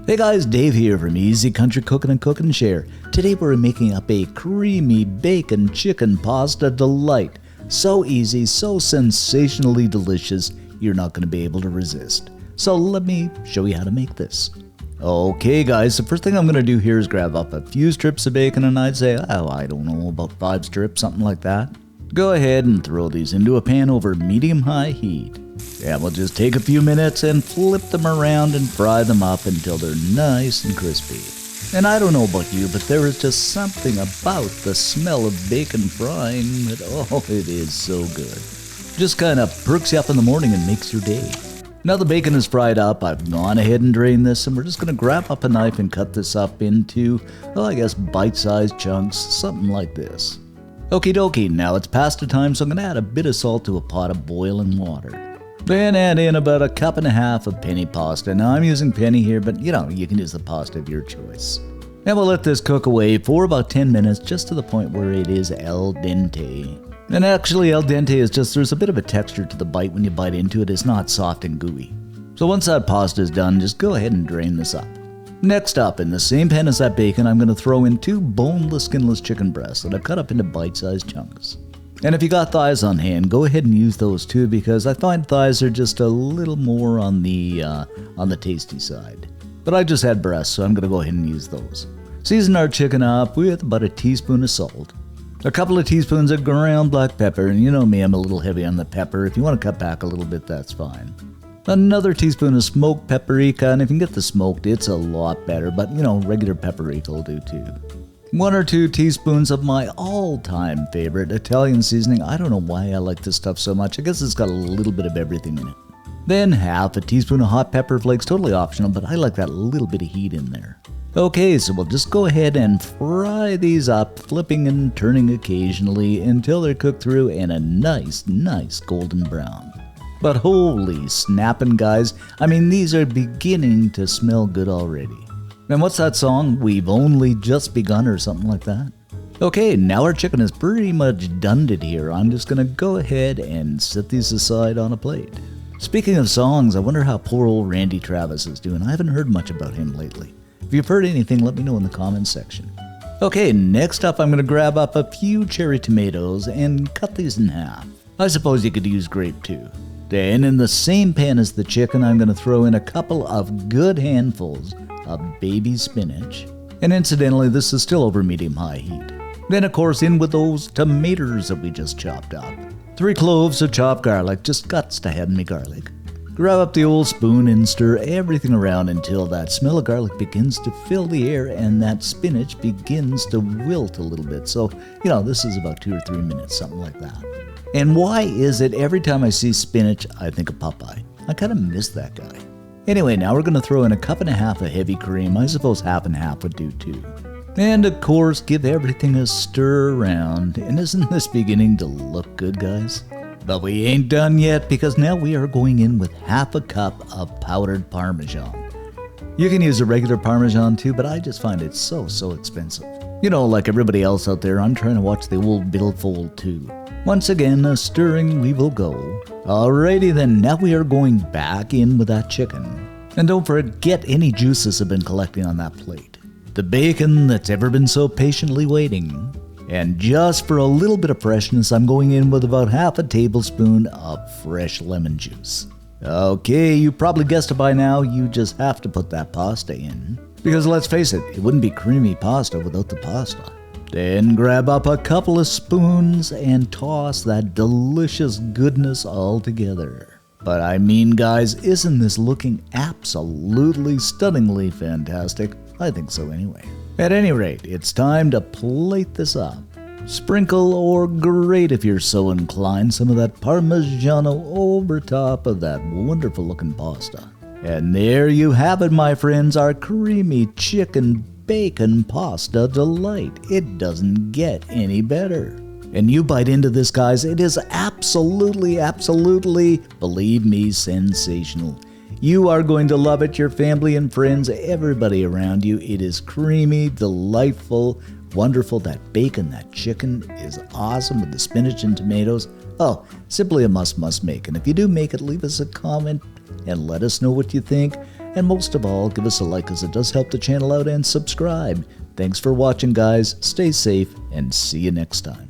Hey guys, Dave here from Easy Country Cooking and Cook and Share. Today we're making up a creamy bacon chicken pasta delight. So easy, so sensationally delicious, you're not going to be able to resist. So let me show you how to make this. Okay guys, the first thing I'm going to do here is grab up a few strips of bacon, and I'd say, I don't know, about 5 strips, something like that. Go ahead and throw these into a pan over medium-high heat. And we'll just take a few minutes and flip them around and fry them up until they're nice and crispy. And I don't know about you, but there is just something about the smell of bacon frying that, it is so good. Just kind of perks you up in the morning and makes your day. Now the bacon is fried up, I've gone ahead and drained this, and we're just going to grab up a knife and cut this up into, bite-sized chunks, something like this. Okie dokie, now it's pasta time, so I'm going to add a bit of salt to a pot of boiling water. Then add in about 1.5 cups of penny pasta. Now I'm using penny here, but you can use the pasta of your choice. And we'll let this cook away for about 10 minutes, just to the point where it is al dente. And actually al dente is just, there's a bit of a texture to the bite when you bite into it. It's not soft and gooey. So once that pasta is done, just go ahead and drain this up. Next up, in the same pan as that bacon, I'm going to throw in 2 boneless, skinless chicken breasts that I've cut up into bite-sized chunks. And if you got thighs on hand, go ahead and use those too, because I find thighs are just a little more on the tasty side. But I just had breasts, so I'm going to go ahead and use those. Season our chicken up with about 1 teaspoon of salt, a couple of teaspoons of ground black pepper, and you know me, I'm a little heavy on the pepper. If you want to cut back a little bit, that's fine. Another teaspoon of smoked paprika, and if you can get the smoked, it's a lot better, but regular paprika will do too. 1 or 2 teaspoons of my all-time favorite Italian seasoning. I don't know why I like this stuff so much. I guess it's got a little bit of everything in it. Then 1/2 teaspoon of hot pepper flakes, totally optional, but I like that little bit of heat in there. Okay, so we'll just go ahead and fry these up, flipping and turning occasionally until they're cooked through and a nice golden brown. But holy snapping, guys, these are beginning to smell good already. And what's that song? We've only just begun, or something like that? Okay, now our chicken is pretty much done here. I'm just gonna go ahead and set these aside on a plate. Speaking of songs, I wonder how poor old Randy Travis is doing. I haven't heard much about him lately. If you've heard anything, let me know in the comments section. Okay, next up I'm gonna grab up a few cherry tomatoes and cut these in half. I suppose you could use grape too. Then in the same pan as the chicken, I'm gonna throw in a couple of good handfuls of baby spinach. And incidentally, this is still over medium-high heat. Then of course in with those tomatoes that we just chopped up. 3 cloves of chopped garlic, just guts to have me garlic. Grab up the old spoon and stir everything around until that smell of garlic begins to fill the air and that spinach begins to wilt a little bit. So, this is about 2 or 3 minutes, something like that. And why is it every time I see spinach, I think of Popeye? I kind of miss that guy. Anyway, now we're going to throw in 1.5 cups of heavy cream. I suppose 1/2 and 1/2 would do too. And of course, give everything a stir around. And isn't this beginning to look good, guys? But we ain't done yet, because now we are going in with 1/2 cup of powdered Parmesan. You can use a regular Parmesan too, but I just find it so expensive. Like everybody else out there, I'm trying to watch the old billfold too. Once again, a stirring we will go. Alrighty then, now we are going back in with that chicken. And don't forget any juices have been collecting on that plate. The bacon that's ever been so patiently waiting. And just for a little bit of freshness, I'm going in with about 1/2 tablespoon of fresh lemon juice. Okay, you probably guessed it by now, you just have to put that pasta in. Because let's face it, it wouldn't be creamy pasta without the pasta. Then grab up a couple of spoons and toss that delicious goodness all together. But guys, isn't this looking absolutely stunningly fantastic? I think so anyway. At any rate, it's time to plate this up. Sprinkle, or grate if you're so inclined, some of that Parmigiano over top of that wonderful looking pasta. And there you have it, my friends, our creamy chicken bacon pasta delight. It doesn't get any better. And you bite into this, guys, it is absolutely, believe me, sensational. You are going to love it, your family and friends, everybody around you. It is creamy, delightful, wonderful. That bacon, that chicken is awesome with the spinach and tomatoes. Oh, simply a must make. And if you do make it, leave us a comment and let us know what you think. And most of all, give us a like as it does help the channel out, and subscribe. Thanks for watching, guys. Stay safe and see you next time.